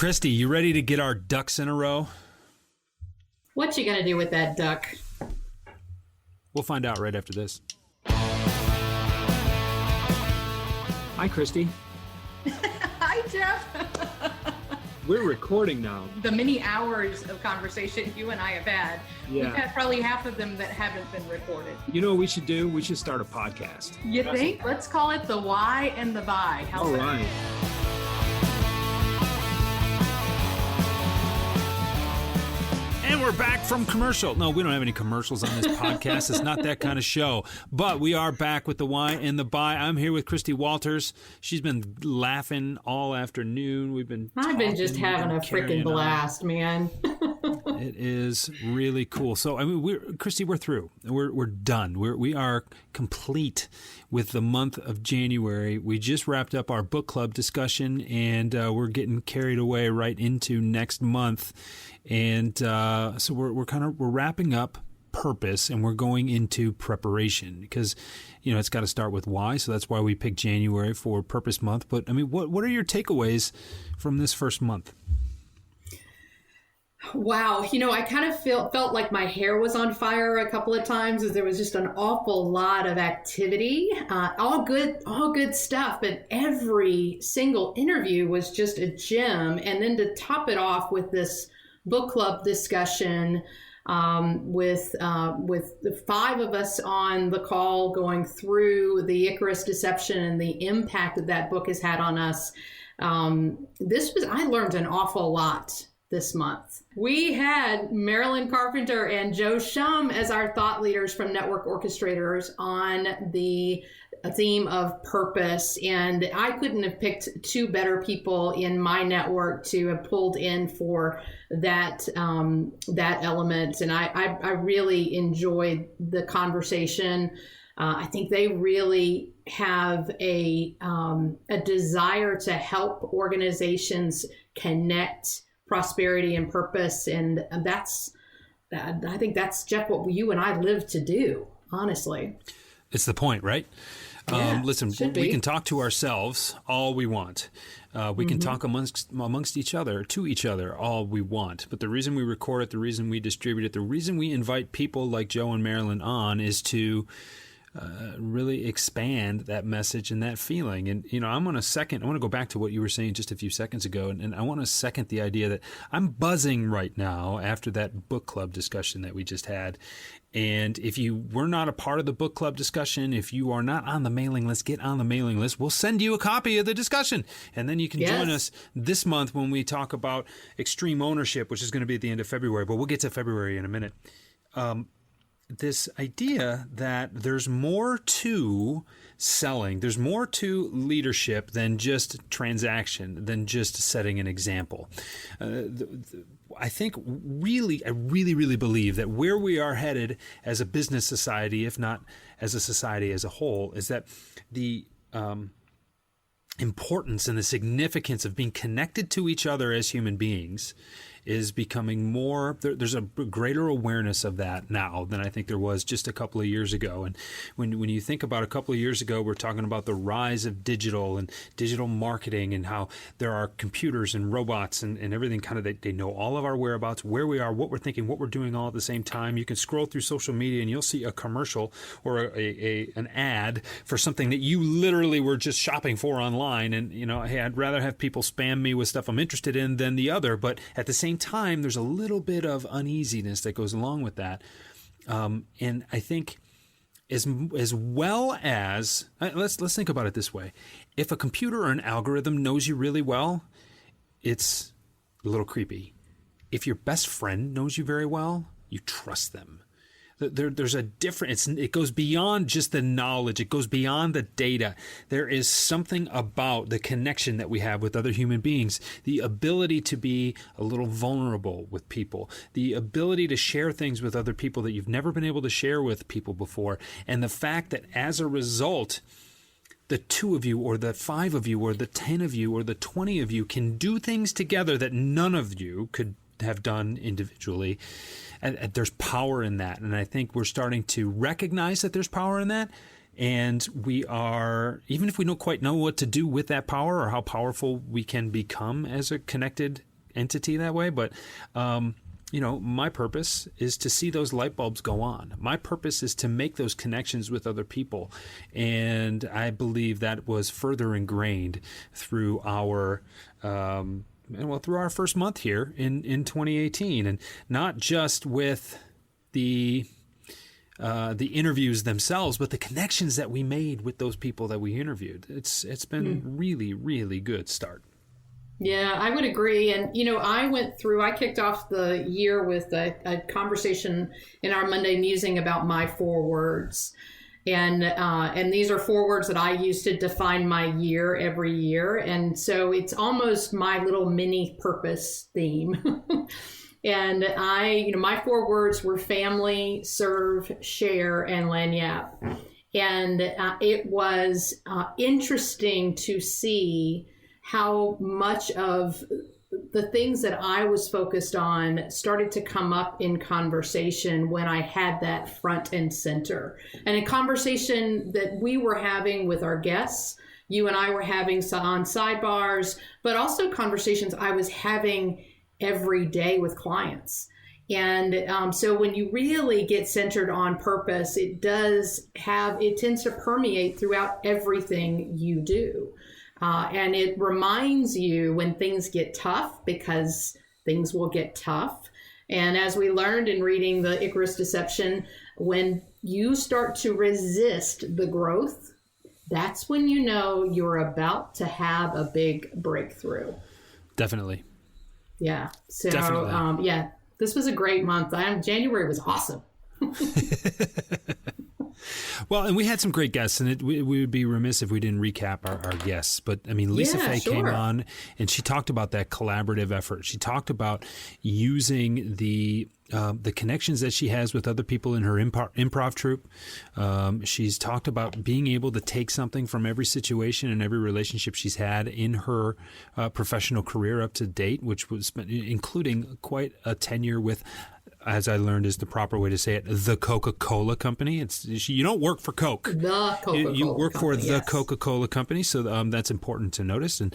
Christie, you ready to get our ducks in a row? What you gonna do with that duck? We'll find out right after this. Hi, Christie. Hi, Jeff. We're recording now. The many hours of conversation you and I have had, we've had probably half of them that haven't been recorded. You know what we should do? We should start a podcast. You think? Let's call it the Why and the Buy. How's All that? right. And we're back from commercial. No, we don't have any commercials on this podcast. It's not that kind of show. But we are back with the Why and the Buy. I'm here with Christie Walters. She's been laughing all afternoon. I've been just having a freaking blast, man. It is really cool. So, I mean, Christie, we're through. We're done. We are complete with the month of January. We just wrapped up our book club discussion, and we're getting carried away right into next month. And so we're wrapping up purpose, and we're going into preparation because, you know, it's got to start with why. So that's why we picked January for Purpose Month. But I mean, what are your takeaways from this first month? Wow. You know, I kind of felt like my hair was on fire a couple of times as there was just an awful lot of activity, all good stuff. But every single interview was just a gem. And then to top it off with this book club discussion with the five of us on the call going through the Icarus Deception and the impact that that book has had on us. I learned an awful lot this month. We had Marilyn Carpenter and Shum as our thought leaders from Network Orchestrators on the theme of purpose. And I couldn't have picked two better people in my network to have pulled in for that element. And I really enjoyed the conversation. I think they really have a desire to help organizations connect prosperity and purpose. And I think that's, Jeff, what you and I live to do, honestly. It's the point, right? Yeah, listen, we can talk to ourselves all we want. We can talk amongst each other, to each other, all we want. But the reason we record it, the reason we distribute it, the reason we invite people like Joe and Marilyn on is to really expand that message and that feeling. And, you know, I want to go back to what you were saying just a few seconds ago. And I want to second the idea that I'm buzzing right now after that book club discussion that we just had. And if you were not a part of the book club discussion, if you are not on the mailing list, get on the mailing list. We'll send you a copy of the discussion. And then you can join us this month when we talk about extreme ownership, which is going to be at the end of February. But we'll get to February in a minute. This idea that there's more to selling, there's more to leadership than just transaction, than just setting an example. I think I really believe that where we are headed as a business society, if not as a society as a whole, is that the importance and the significance of being connected to each other as human beings is becoming more, there's a greater awareness of that now than I think there was just a couple of years ago. And when you think about a couple of years ago, we're talking about the rise of digital and digital marketing and how there are computers and robots and everything kind of, they know all of our whereabouts, where we are, what we're thinking, what we're doing all at the same time. You can scroll through social media and you'll see a commercial or an ad for something that you literally were just shopping for online. And, you know, hey, I'd rather have people spam me with stuff I'm interested in than the other. But at the same time, there's a little bit of uneasiness that goes along with that. And I think as well as, let's think about it this way. If a computer or an algorithm knows you really well, it's a little creepy. If your best friend knows you very well, you trust them. There's a difference. It goes beyond just the knowledge. It goes beyond the data. There is something about the connection that we have with other human beings, the ability to be a little vulnerable with people, the ability to share things with other people that you've never been able to share with people before, and the fact that as a result, the two of you or the five of you or the 10 of you or the 20 of you can do things together that none of you could have done individually. And there's power in that. And I think we're starting to recognize that there's power in that. And we are, even if we don't quite know what to do with that power or how powerful we can become as a connected entity that way, but my purpose is to see those light bulbs go on. My purpose is to make those connections with other people. And I believe that was further ingrained through our through our first month here in 2018, and not just with the interviews themselves, but the connections that we made with those people that we interviewed. It's been really, really good start. Yeah, I would agree. And, I kicked off the year with a conversation in our Monday Musing about my 4 words. And these are 4 words that I use to define my year every year. And so it's almost my little mini purpose theme. And my 4 words were family, serve, share, and lagniappe. And it was interesting to see how much of the things that I was focused on started to come up in conversation when I had that front and center. And a conversation that we were having with our guests, you and I were having on sidebars, but also conversations I was having every day with clients. And so when you really get centered on purpose, it tends to permeate throughout everything you do. And it reminds you when things get tough, because things will get tough. And as we learned in reading the Icarus Deception, when you start to resist the growth, that's when you know you're about to have a big breakthrough. Definitely. Yeah. So, Definitely. This was a great month. January was awesome. Well, and we had some great guests, and we would be remiss if we didn't recap our guests. But I mean, Lisa Faye came on, and she talked about that collaborative effort. She talked about using the connections that she has with other people in her improv troupe. She's talked about being able to take something from every situation and every relationship she's had in her professional career up to date, which was including quite a tenure with, as I learned is the proper way to say it, the Coca-Cola Company. You don't work for Coke. The Coca-Cola You work for company, the yes. Coca-Cola Company, so that's important to notice. And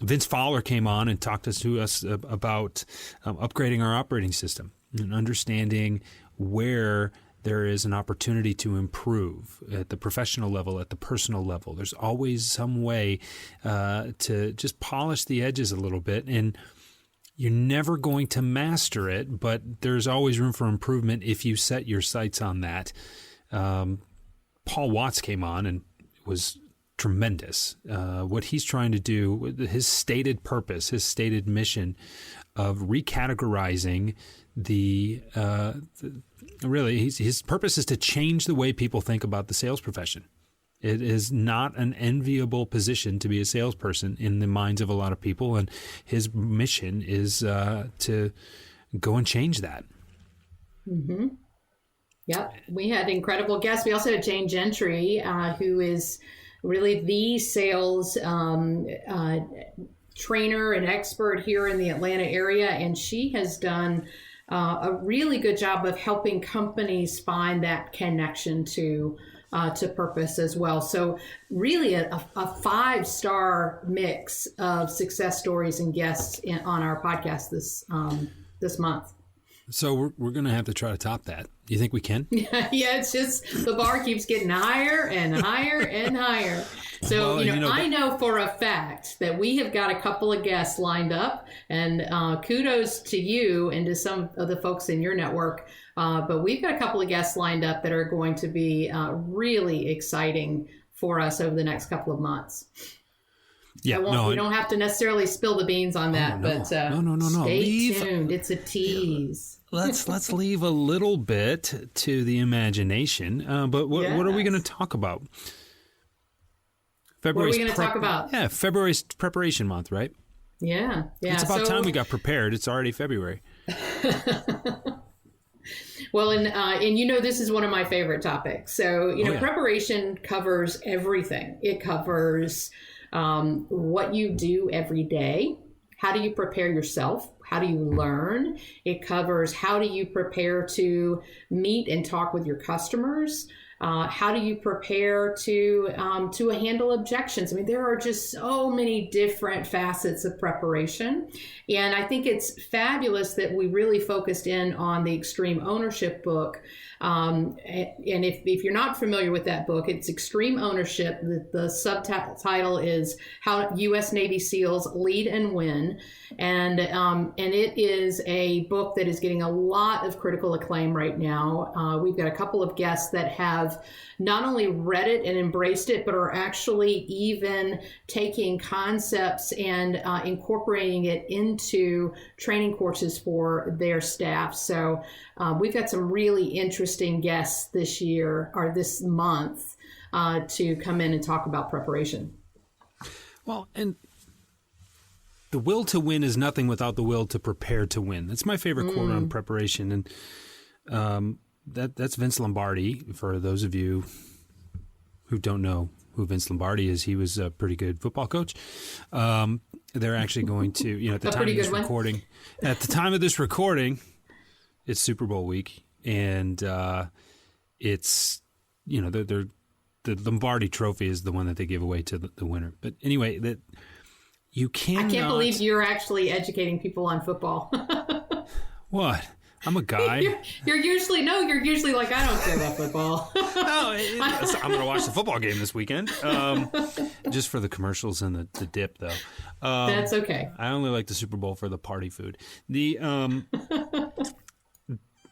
Vince Fowler came on and talked to us about upgrading our operating system and understanding where there is an opportunity to improve at the professional level, at the personal level. There's always some way to just polish the edges a little bit, and you're never going to master it, but there's always room for improvement if you set your sights on that. Paul Watts came on and was tremendous. What he's trying to do, his stated purpose, his stated mission of recategorizing his purpose is to change the way people think about the sales profession. It is not an enviable position to be a salesperson in the minds of a lot of people, and his mission is to go and change that. Mm-hmm. Yep. We had incredible guests. We also had Jane Gentry, who is really the sales trainer and expert here in the Atlanta area, and she has done a really good job of helping companies find that connection to purpose as well. So really a 5-star mix of success stories and guests on our podcast this month. So we're going to have to try to top that. You think we can? Yeah, it's just the bar keeps getting higher and higher and higher. So, I know for a fact that we have got a couple of guests lined up, and kudos to you and to some of the folks in your network. But we've got a couple of guests lined up that are going to be really exciting for us over the next couple of months. Yeah, we don't have to necessarily spill the beans on that, but no. Stay tuned. It's a tease. Let's leave a little bit to the imagination. But what are we going to talk about? What are we going to talk about? Yeah, February's preparation month, right? Yeah. It's about time we got prepared. It's already February. Well, and this is one of my favorite topics. So, preparation covers everything. It covers what you do every day. How do you prepare yourself? How do you learn? It covers how do you prepare to meet and talk with your customers? How do you prepare to handle objections? I mean, there are just so many different facets of preparation. And I think it's fabulous that we really focused in on the Extreme Ownership book. And if you're not familiar with that book, it's Extreme Ownership. The subtitle is How U.S. Navy SEALs Lead and Win. And it is a book that is getting a lot of critical acclaim right now. We've got a couple of guests that have not only read it and embraced it, but are actually even taking concepts and incorporating it into training courses for their staff. So we've got some really interesting guests this year or this month to come in and talk about preparation. Well, and the will to win is nothing without the will to prepare to win. That's my favorite quote on preparation. And that's Vince Lombardi. For those of you who don't know who Vince Lombardi is, he was a pretty good football coach. They're actually going to, at the time of this recording, it's Super Bowl week, and it's, the Lombardi Trophy is the one that they give away to the winner. But anyway, that you cannot. I can't believe you're actually educating people on football. What? I'm a guy. You're usually like, I don't care about football. I'm going to watch the football game this weekend, just for the commercials and the dip, though. That's okay. I only like the Super Bowl for the party food.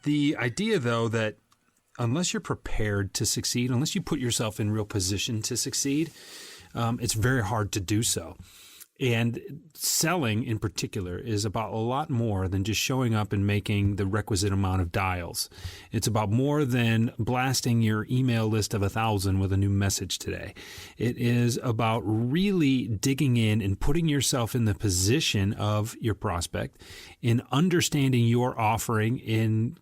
The idea, though, that unless you're prepared to succeed, unless you put yourself in real position to succeed, it's very hard to do so. And selling in particular is about a lot more than just showing up and making the requisite amount of dials. It's about more than blasting your email list of 1,000 with a new message today. It is about really digging in and putting yourself in the position of your prospect, in understanding your offering in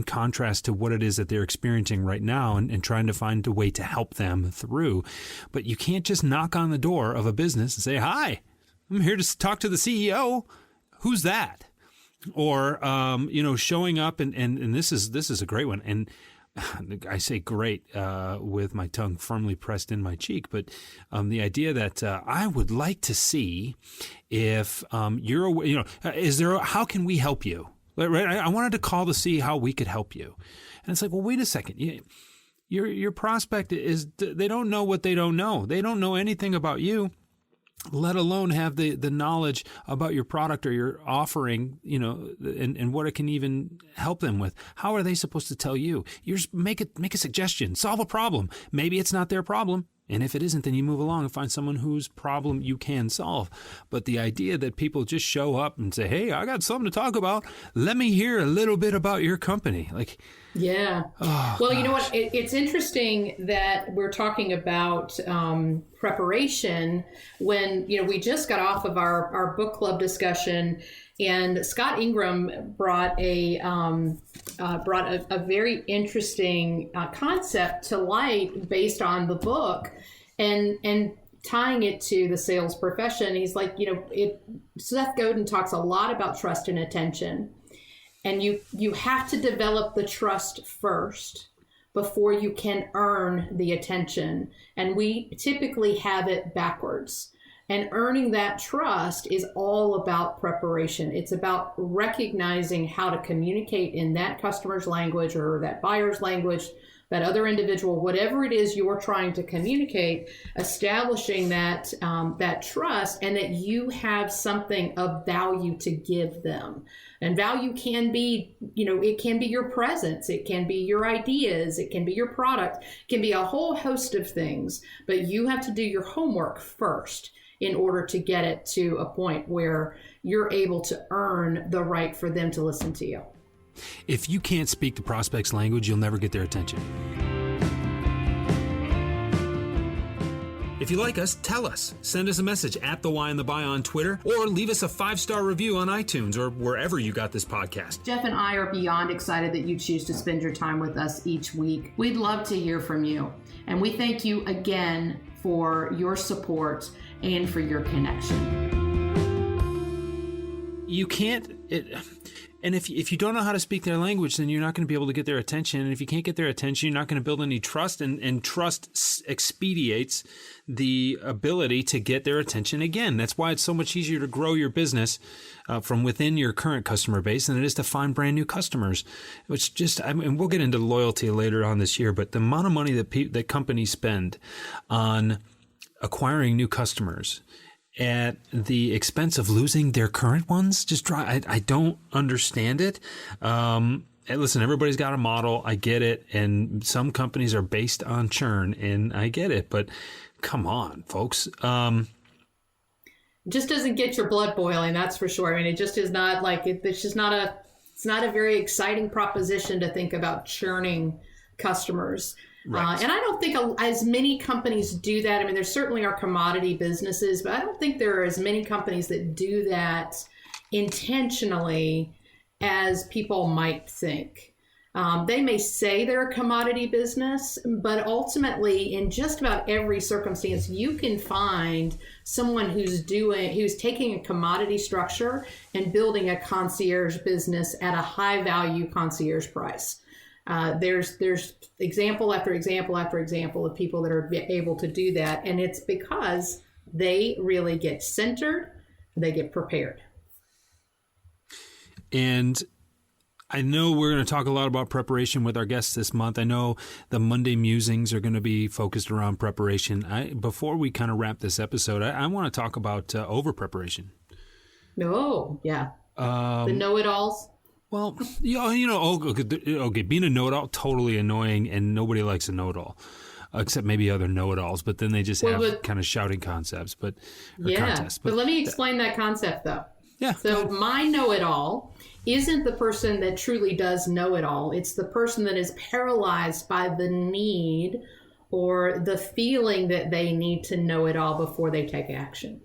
contrast to what it is that they're experiencing right now, and trying to find a way to help them through. But you can't just knock on the door of a business and say, "Hi, I'm here to talk to the CEO. Who's that?" Or, showing up and this is a great one. And I say great with my tongue firmly pressed in my cheek, but the idea that I would like to see if you're, how can we help you? Right? I wanted to call to see how we could help you. And it's like, well, wait a second. Your prospect they don't know what they don't know. They don't know anything about you, let alone have the knowledge about your product or your offering, and what it can even help them with. How are they supposed to tell you? You just make a suggestion, solve a problem. Maybe it's not their problem. And if it isn't, then you move along and find someone whose problem you can solve. But the idea that people just show up and say, "Hey, I got something to talk about. Let me hear a little bit about your company." Yeah. Well, gosh. You know what? It's interesting that we're talking about preparation when, we just got off of our book club discussion, and Scott Ingram brought a very interesting concept to light based on the book, and tying it to the sales profession. He's like, Seth Godin talks a lot about trust and attention, and you have to develop the trust first before you can earn the attention. And we typically have it backwards. And earning that trust is all about preparation. It's about recognizing how to communicate in that customer's language or that buyer's language, that other individual, whatever it is you're trying to communicate, establishing that trust, and that you have something of value to give them. And value can be, it can be your presence, it can be your ideas, it can be your product, it can be a whole host of things, but you have to do your homework first in order to get it to a point where you're able to earn the right for them to listen to you. If you can't speak the prospect's language, you'll never get their attention. If you like us, tell us. Send us a message at The Why and the Buy on Twitter, or leave us a 5-star review on iTunes or wherever you got this podcast. Jeff and I are beyond excited that you choose to spend your time with us each week. We'd love to hear from you. And we thank you again for your support and for your connection. You can't... And if you don't know how to speak their language, then you're not going to be able to get their attention. And if you can't get their attention, you're not going to build any trust. And trust expedites the ability to get their attention again. That's why it's so much easier to grow your business from within your current customer base than it is to find brand new customers. Which and we'll get into loyalty later on this year, but the amount of money that companies spend on acquiring new customers at the expense of losing their current ones, I don't understand it. Listen, everybody's got a model. I get it. And some companies are based on churn, and I get it. But come on, folks. Just doesn't get your blood boiling, that's for sure. I mean, it just is not like it's just not it's not a very exciting proposition to think about churning customers. Right. And I don't think as many companies do that. I mean, there certainly are commodity businesses, but I don't think there are as many companies that do that intentionally as people might think. They may say they're a commodity business, but ultimately, in just about every circumstance, you can find someone who's taking a commodity structure and building a concierge business at a high value concierge price. There's example after example after example of people that are able to do that. And it's because they really get centered, they get prepared. And I know we're going to talk a lot about preparation with our guests this month. I know the Monday musings are going to be focused around preparation. Before we kind of wrap this episode, I want to talk about over preparation. Oh, yeah. The know-it-alls. Well, okay, being a know-it-all, totally annoying, and nobody likes a know-it-all, except maybe other know-it-alls, but then they just have kind of shouting concepts, contests. But let me explain that concept, though. Yeah. So my know-it-all isn't the person that truly does know-it-all. It's the person that is paralyzed by the need or the feeling that they need to know it all before they take action.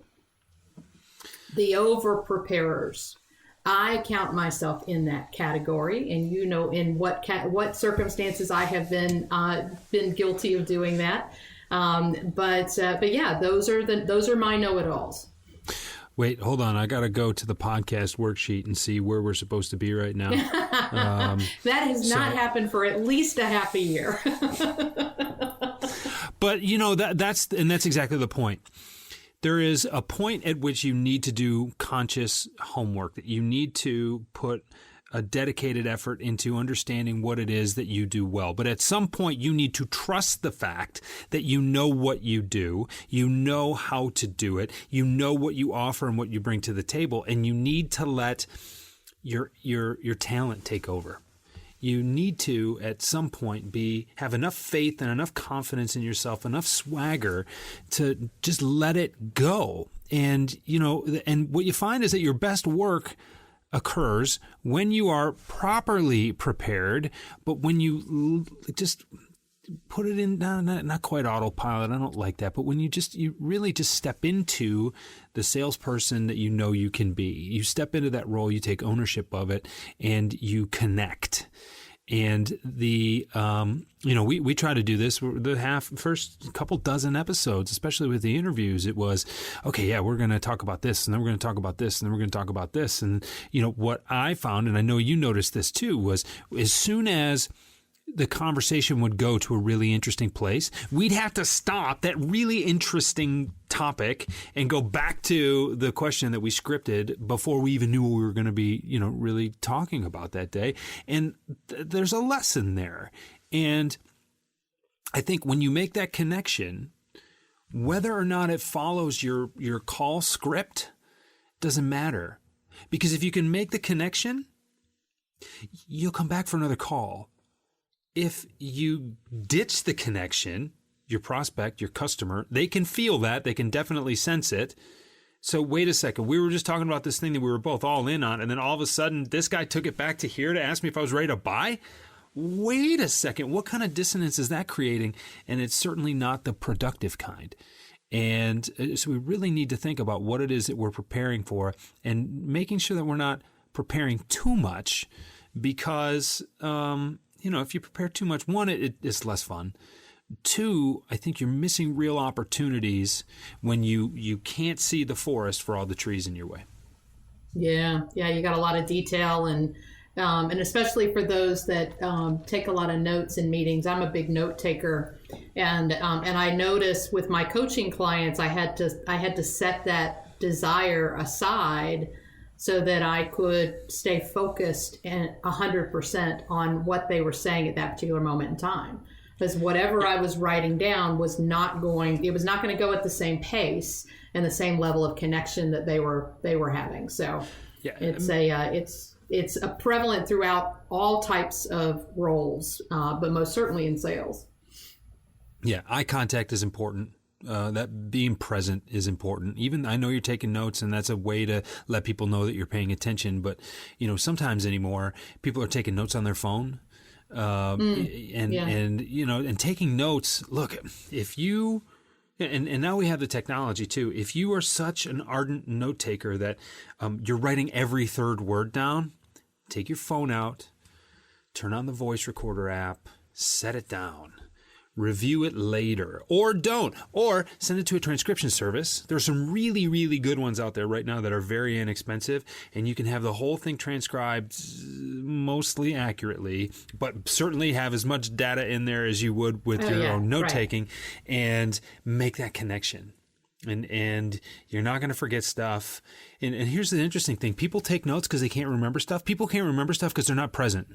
The over-preparers. I count myself in that category, and you know in what circumstances I have been guilty of doing that. But yeah, those are my know-it-alls. Wait, hold on. I got to go to the podcast worksheet and see where we're supposed to be right now. That has not happened for at least a half a year. But that's exactly the point. There is a point at which you need to do conscious homework, that you need to put a dedicated effort into understanding what it is that you do well. But at some point, you need to trust the fact that you know what you do, you know how to do it, you know what you offer and what you bring to the table, and you need to let your talent take over. You need to, at some point, have enough faith and enough confidence in yourself, enough swagger to just let it go. And, and what you find is that your best work occurs when you are properly prepared, but when you just put it in, not quite autopilot, I don't like that, but when you really just step into the salesperson that you know you can be. You step into that role, you take ownership of it, and you connect. And we try to do this. The first couple dozen episodes, especially with the interviews, it was, okay, yeah, we're going to talk about this, and then we're going to talk about this, and then we're going to talk about this. And, what I found, and I know you noticed this too, was as soon as the conversation would go to a really interesting place, we'd have to stop that really interesting topic and go back to the question that we scripted before we even knew what we were going to be, really talking about that day. And there's a lesson there. And I think when you make that connection, whether or not it follows your call script doesn't matter. Because if you can make the connection, you'll come back for another call. If you ditch the connection, your prospect, your customer, they can feel that. They can definitely sense it. So wait a second. We were just talking about this thing that we were both all in on, and then all of a sudden, this guy took it back to here to ask me if I was ready to buy? Wait a second. What kind of dissonance is that creating? And it's certainly not the productive kind. And so we really need to think about what it is that we're preparing for and making sure that we're not preparing too much because if you prepare too much, one, it's less fun. Two, I think you're missing real opportunities when you can't see the forest for all the trees in your way. Yeah, yeah, you got a lot of detail, and especially for those that take a lot of notes in meetings. I'm a big note taker, and I notice with my coaching clients, I had to set that desire aside so that I could stay focused and 100% on what they were saying at that particular moment in time. Because whatever I was writing down was not going to go at the same pace and the same level of connection that they were having. So yeah, it's a prevalent throughout all types of roles, but most certainly in sales. Yeah, eye contact is important. That being present is important. Even I know you're taking notes, and that's a way to let people know that you're paying attention. But sometimes anymore, people are taking notes on their phone. And taking notes, look, if you, and now we have the technology too, if you are such an ardent note taker that you're writing every third word down, take your phone out, turn on the voice recorder app, set it down, review it later, or don't, or send it to a transcription service. There's some really, really good ones out there right now that are very inexpensive, and you can have the whole thing transcribed mostly accurately, but certainly have as much data in there as you would with your own note-taking, and make that connection. And you're not going to forget stuff. And here's the interesting thing. People take notes because they can't remember stuff. People can't remember stuff because they're not present.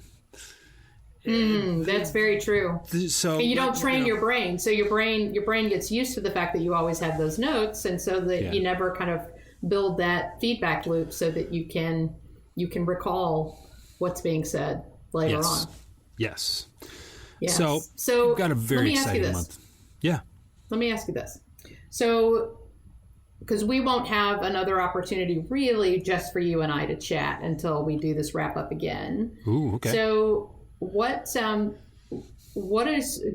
That's very true. So and you don't train your brain, so your brain gets used to the fact that you always have those notes, and so that you never kind of build that feedback loop so that you can recall what's being said later on. Yes. So you've got a very exciting month. Yeah. Let me ask you this. So, because we won't have another opportunity really just for you and I to chat until we do this wrap up again. Ooh, okay. So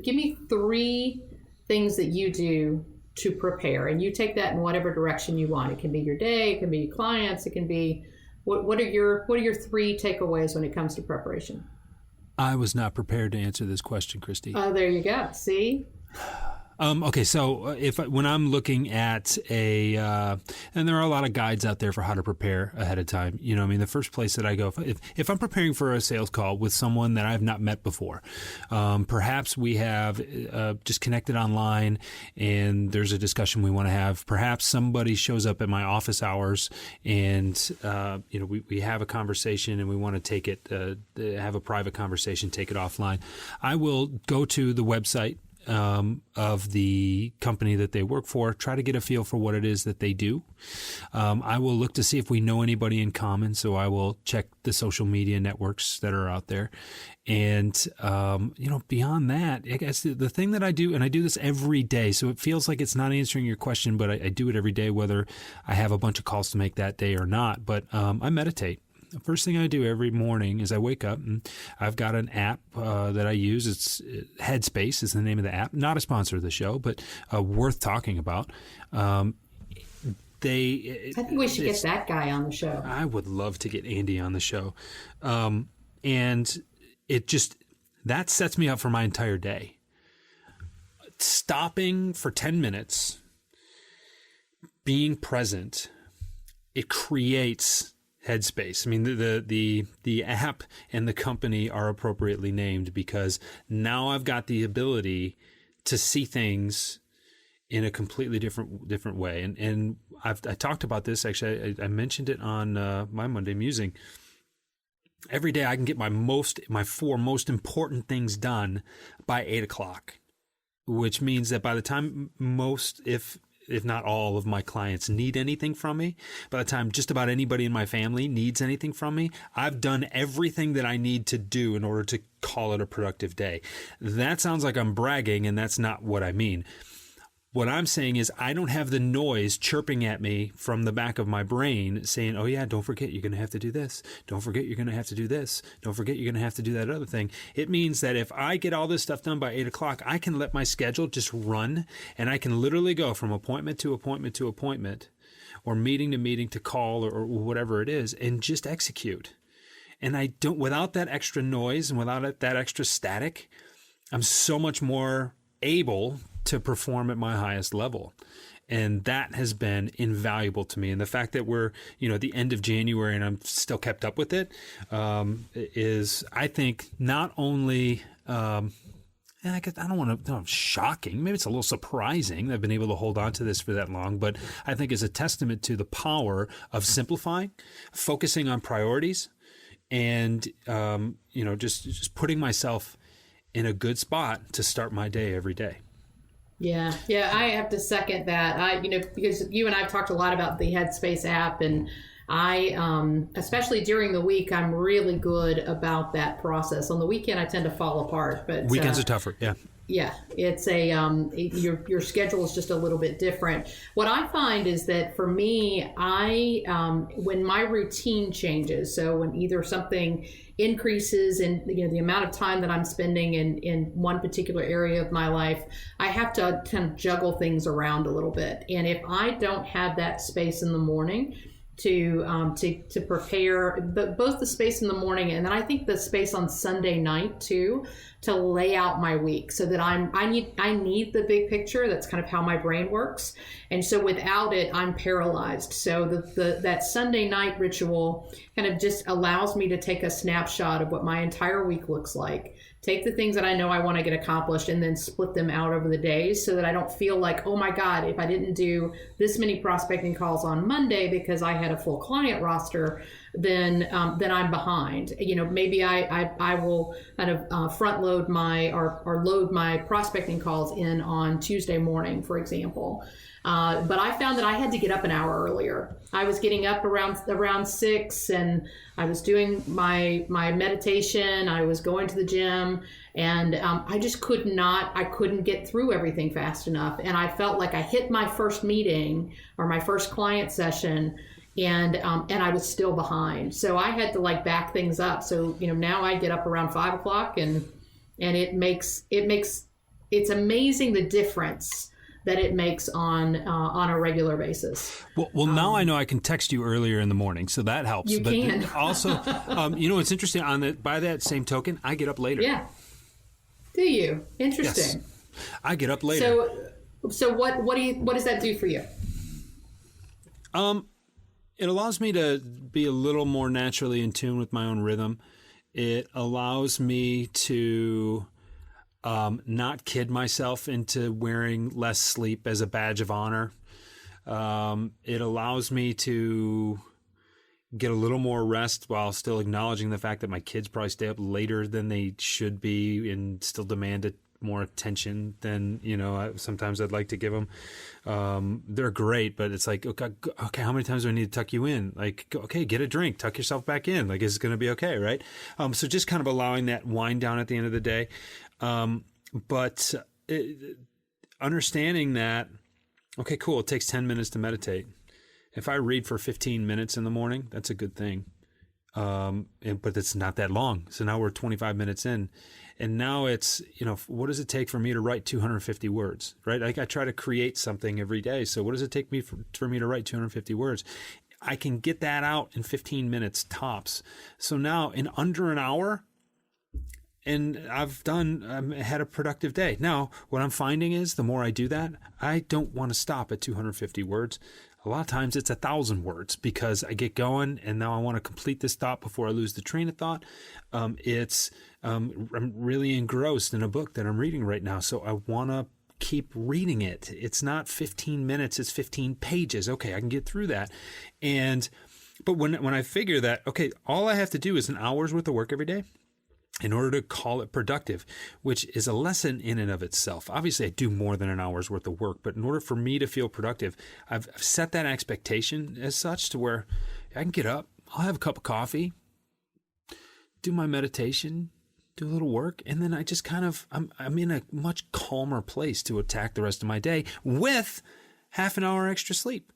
give me 3 things that you do to prepare, and you take that in whatever direction you want. It can be your day, it can be your clients, it can be what are your 3 takeaways when it comes to preparation? I was not prepared to answer this question, Christy. Oh, there you go. See? Okay, so when I'm looking at and there are a lot of guides out there for how to prepare ahead of time. The first place that I go, if I'm preparing for a sales call with someone that I've not met before, perhaps we have just connected online and there's a discussion we want to have. Perhaps somebody shows up at my office hours and, we have a conversation and we want to take it, have a private conversation, take it offline. I will go to the website of the company that they work for, try to get a feel for what it is that they do. I will look to see if we know anybody in common, so I will check the social media networks that are out there. And, beyond that, I guess the thing that I do, and I do this every day, so it feels like it's not answering your question, but I do it every day, whether I have a bunch of calls to make that day or not. But I meditate. The first thing I do every morning is I wake up and I've got an app that I use. It's Headspace is the name of the app. Not a sponsor of the show, but worth talking about. I think we should get that guy on the show. I would love to get Andy on the show. And that sets me up for my entire day. Stopping for 10 minutes, being present, it creates Headspace. I mean, the app and the company are appropriately named because now I've got the ability to see things in a completely different way. And I talked about this, actually. I mentioned it on my Monday Musing. Every day I can get my 4 most important things done by 8 o'clock, which means that by the time if not all of my clients need anything from me, by the time just about anybody in my family needs anything from me, I've done everything that I need to do in order to call it a productive day. That sounds like I'm bragging, and that's not what I mean. What I'm saying is I don't have the noise chirping at me from the back of my brain saying, oh yeah, don't forget you're going to have to do this. Don't forget you're going to have to do this. Don't forget you're going to have to do that other thing. It means that if I get all this stuff done by 8 o'clock, I can let my schedule just run, and I can literally go from appointment to appointment to appointment, or meeting to meeting to call, or whatever it is, and just execute. And I don't, without that extra noise and without that extra static, I'm so much more able to perform at my highest level. And that has been invaluable to me. And the fact that we're, at the end of January and I'm still kept up with it, is, I think, not only, I don't want to, shocking. Maybe it's a little surprising that I've been able to hold on to this for that long, but I think is a testament to the power of simplifying, focusing on priorities, and, just putting myself in a good spot to start my day every day. Yeah, I have to second that. Because you and I have talked a lot about the Headspace app, and I, especially during the week, I'm really good about that process. On the weekend, I tend to fall apart. But weekends are tougher. Yeah. Yeah, it's your schedule is just a little bit different. What I find is that for me, when my routine changes, so when either something increases in the amount of time that I'm spending in one particular area of my life, I have to kind of juggle things around a little bit. And if I don't have that space in the morning to prepare, both the space in the morning and then I think the space on Sunday night too, to lay out my week, so that I need the big picture. That's kind of how my brain works, and so without it, I'm paralyzed. So that Sunday night ritual kind of just allows me to take a snapshot of what my entire week looks like, take the things that I know I want to get accomplished, and then split them out over the days, so that I don't feel like, oh my God, if I didn't do this many prospecting calls on Monday because I had a full client roster, then I'm behind. Maybe I will kind of front load or load my prospecting calls in on Tuesday morning, for example. But I found that I had to get up an hour earlier. I was getting up around 6, and I was doing my meditation. I was going to the gym, and I just couldn't get through everything fast enough. And I felt like I hit my first meeting or my first client session, and I was still behind. So I had to back things up. So, now I get up around 5 o'clock, and it's amazing the difference that it makes on a regular basis. Well, now I know I can text you earlier in the morning, so that helps. You can. Also, what's interesting by that same token, I get up later. Yeah. Do you? Interesting. Yes. I get up later. So what does that do for you? It allows me to be a little more naturally in tune with my own rhythm. It allows me to not kid myself into wearing less sleep as a badge of honor. It allows me to get a little more rest while still acknowledging the fact that my kids probably stay up later than they should be and still demand more attention than sometimes I'd like to give them. They're great, but it's like, okay, how many times do I need to tuck you in? Okay, get a drink, tuck yourself back in. Is it going to be okay, right? So just kind of allowing that wind down at the end of the day, but understanding that, okay, cool, it takes 10 minutes to meditate. If I read for 15 minutes in the morning, that's a good thing. But it's not that long. So now we're 25 minutes in, and now it's, what does it take for me to write 250 words, right? I try to create something every day. So what does it take me for me to write 250 words? I can get that out in 15 minutes tops. So now in under an hour, and I've had a productive day. Now, what I'm finding is the more I do that, I don't want to stop at 250 words. A lot of times it's 1,000 words because I get going and now I want to complete this thought before I lose the train of thought. I'm really engrossed in a book that I'm reading right now, so I want to keep reading it. It's not 15 minutes, it's 15 pages. Okay, I can get through that. But when I figure that, okay, all I have to do is an hour's worth of work every day in order to call it productive, which is a lesson in and of itself. Obviously, I do more than an hour's worth of work, but in order for me to feel productive, I've set that expectation as such to where I can get up, I'll have a cup of coffee, do my meditation, do a little work, and then I just I'm in a much calmer place to attack the rest of my day with half an hour extra sleep.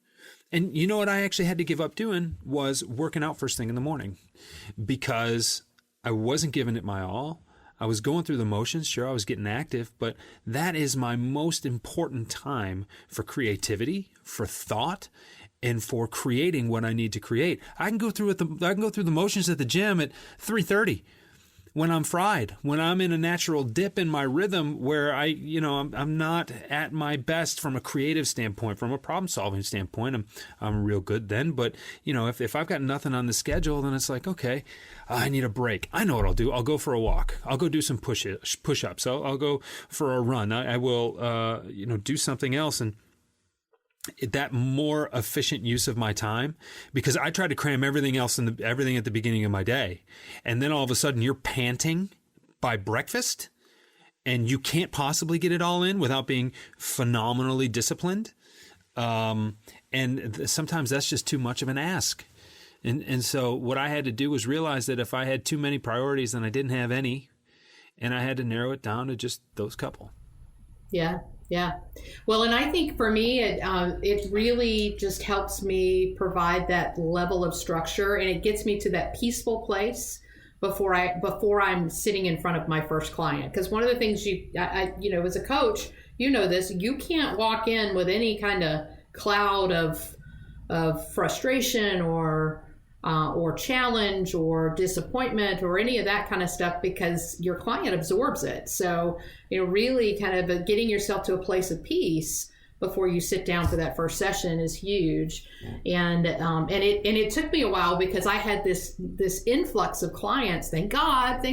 And you know what I actually had to give up doing was working out first thing in the morning, because I wasn't giving it my all. I was going through the motions. Sure, I was getting active, but that is my most important time for creativity, for thought, and for creating what I need to create. I can go through the motions at the gym at 3:30, when I'm fried, when I'm in a natural dip in my rhythm where I'm not at my best from a creative standpoint, from a problem solving standpoint. I'm real good then. But, if I've got nothing on the schedule, then it's like, okay, I need a break. I know what I'll do. I'll go for a walk. I'll go do some push-ups. I'll go for a run. I will, do something else. And that more efficient use of my time, because I try to cram everything else everything at the beginning of my day. And then all of a sudden you're panting by breakfast and you can't possibly get it all in without being phenomenally disciplined. And sometimes that's just too much of an ask. And so what I had to do was realize that if I had too many priorities, then I didn't have any, and I had to narrow it down to just those couple. Yeah. Yeah. Well, and I think for me, it really just helps me provide that level of structure, and it gets me to that peaceful place before I'm sitting in front of my first client. Because one of the things as a coach, this, you can't walk in with any kind of cloud of frustration or challenge or disappointment or any of that kind of stuff, because your client absorbs it. So, really kind of getting yourself to a place of peace before you sit down for that first session is huge. And it took me a while, because I had this influx of clients. Thank God,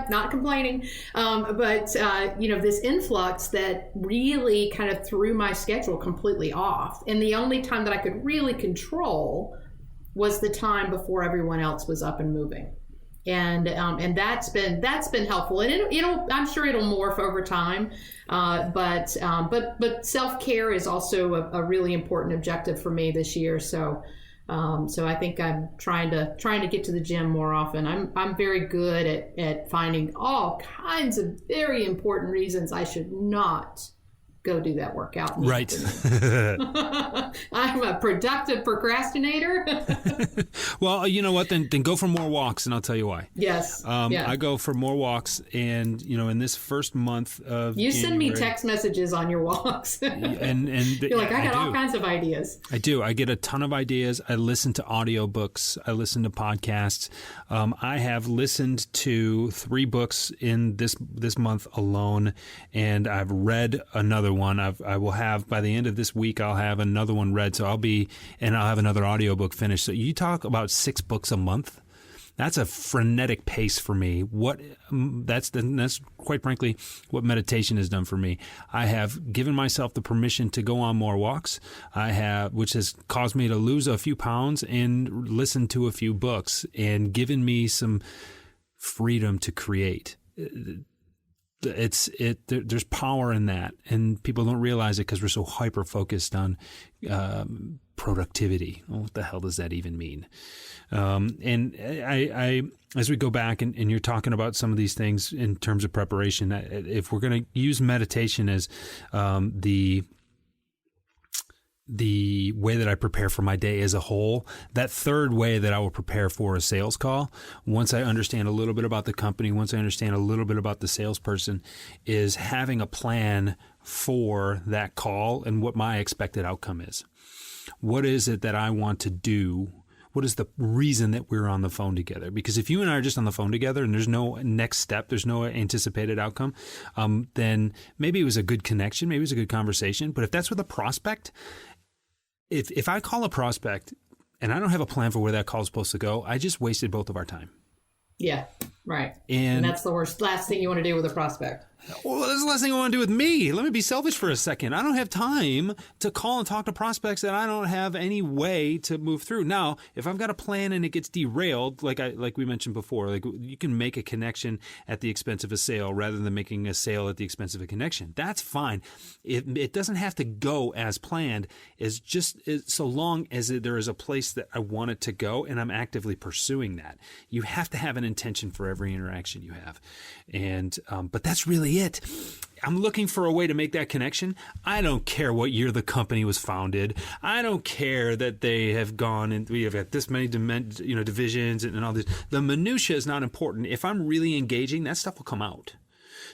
not complaining. But this influx that really kind of threw my schedule completely off. And the only time that I could really control was the time before everyone else was up and moving. And that's been helpful, and I'm sure it'll morph over time. But self-care is also a really important objective for me this year. So I think I'm trying to get to the gym more often. I'm very good at finding all kinds of very important reasons I should not go do that workout. Right. I'm a productive procrastinator. Well, you know what? Then go for more walks, and I'll tell you why. Yes. Yeah. I go for more walks, and in this first month of you January, send me text messages on your walks, and you're like, I got all kinds of ideas. I do. I get a ton of ideas. I listen to audiobooks. I listen to podcasts. I have listened to 3 books in this month alone, and I've read another one. I will have, by the end of this week, I'll have another one read. So I'll have another audiobook finished. So you talk about 6 books a month. That's a frenetic pace for me. That's quite frankly what meditation has done for me. I have given myself the permission to go on more walks. Which has caused me to lose a few pounds and listen to a few books, and given me some freedom to create. There's power in that, and people don't realize it because we're so hyper focused on productivity. Well, what the hell does that even mean? And I as we go back and you're talking about some of these things in terms of preparation, if we're going to use meditation as the way that I prepare for my day as a whole, that third way that I will prepare for a sales call, once I understand a little bit about the company, once I understand a little bit about the salesperson, is having a plan for that call and what my expected outcome is. What is it that I want to do? What is the reason that we're on the phone together? Because if you and I are just on the phone together and there's no next step, there's no anticipated outcome, then maybe it was a good connection, maybe it was a good conversation. But if that's with a prospect, if I call a prospect and I don't have a plan for where that call is supposed to go, I just wasted both of our time. Yeah, right. And that's the last thing you want to do with a prospect. Well, that's the last thing I want to do with me. Let me be selfish for a second. I don't have time to call and talk to prospects that I don't have any way to move through. Now, if I've got a plan and it gets derailed, like we mentioned before, like you can make a connection at the expense of a sale rather than making a sale at the expense of a connection. That's fine. It doesn't have to go as planned. It's just so long as there is a place that I want it to go and I'm actively pursuing that. You have to have an intention for every interaction you have. And but that's really it. I'm looking for a way to make that connection. I don't care what year the company was founded. I don't care that they have gone and we have got this many divisions and all this. The minutia is not important. If I'm really engaging, that stuff will come out.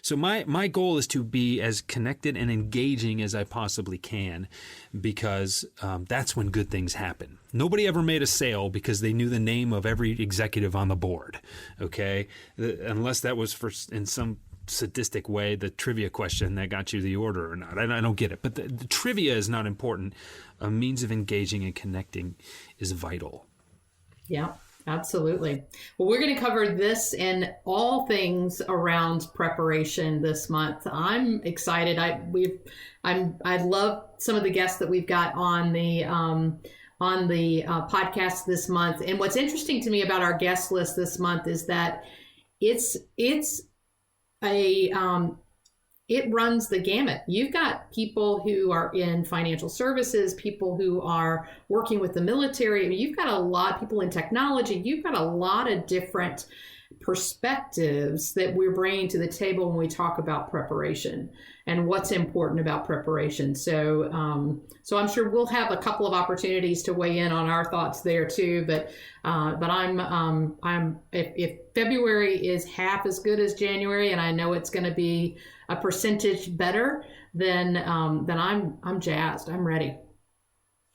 So my goal is to be as connected and engaging as I possibly can, because that's when good things happen. Nobody ever made a sale because they knew the name of every executive on the board, okay? Unless that was in some sadistic way the trivia question that got you the order or not. I don't get it. But the trivia is not important. A means of engaging and connecting is vital. Yeah. Absolutely. Well, we're going to cover this and all things around preparation this month. I'm excited. I love some of the guests that we've got on the podcast this month. And what's interesting to me about our guest list this month is that it runs the gamut. You've got people who are in financial services, people who are working with the military. I mean, you've got a lot of people in technology. You've got a lot of different perspectives that we're bringing to the table when we talk about preparation and what's important about preparation. So I'm sure we'll have a couple of opportunities to weigh in on our thoughts there too. But if February is half as good as January, and I know it's going to be a percentage better, then I'm jazzed. I'm ready.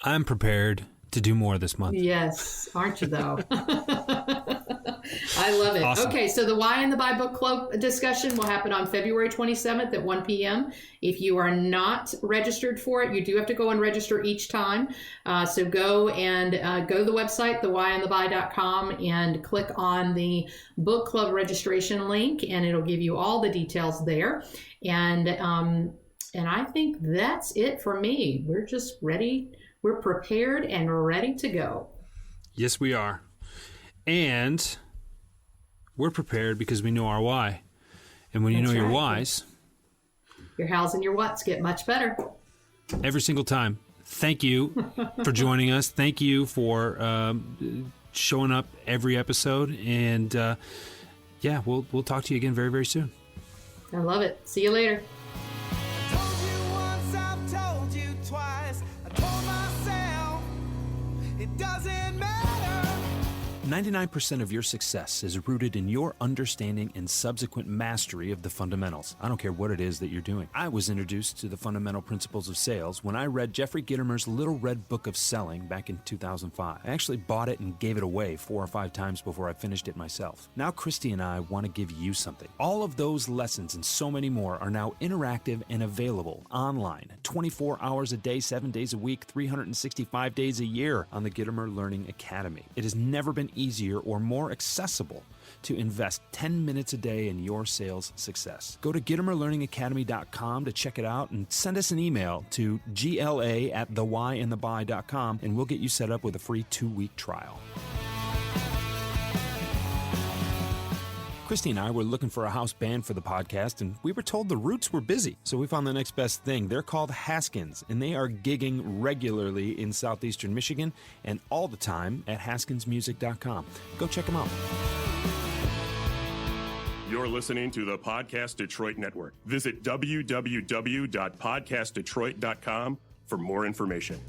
I'm prepared to do more this month. Yes, aren't you though? I love it. Awesome. Okay, so the Why in the Buy book club discussion will happen on February 27th at 1 p.m. If you are not registered for it, you do have to go and register each time. So go to the website, thewhyinthebuy.com, and click on the book club registration link, and it'll give you all the details there. And I think that's it for me. We're just ready. We're prepared and ready to go. Yes, we are. And we're prepared because we know our why. And when you know your whys, your hows and your whats get much better. Every single time. Thank you for joining us. Thank you for showing up every episode. And we'll talk to you again very, very soon. I love it. See you later. I told you once, I've told you twice. I told myself it doesn't matter. 99% of your success is rooted in your understanding and subsequent mastery of the fundamentals. I don't care what it is that you're doing. I was introduced to the fundamental principles of sales when I read Jeffrey Gitomer's Little Red Book of Selling back in 2005. I actually bought it and gave it away 4 or 5 times before I finished it myself. Now Christy and I want to give you something. All of those lessons and so many more are now interactive and available online 24 hours a day, 7 days a week, 365 days a year on the Gitomer Learning Academy. It has never been easier or more accessible to invest 10 minutes a day in your sales success. Go to GitomerLearningAcademy.com to check it out and send us an email to gla@thewhyinthebuy.com and we'll get you set up with a free 2-week trial. Christy and I were looking for a house band for the podcast, and we were told the Roots were busy. So we found the next best thing. They're called Haskins, and they are gigging regularly in southeastern Michigan and all the time at haskinsmusic.com. Go check them out. You're listening to the Podcast Detroit Network. Visit www.podcastdetroit.com for more information.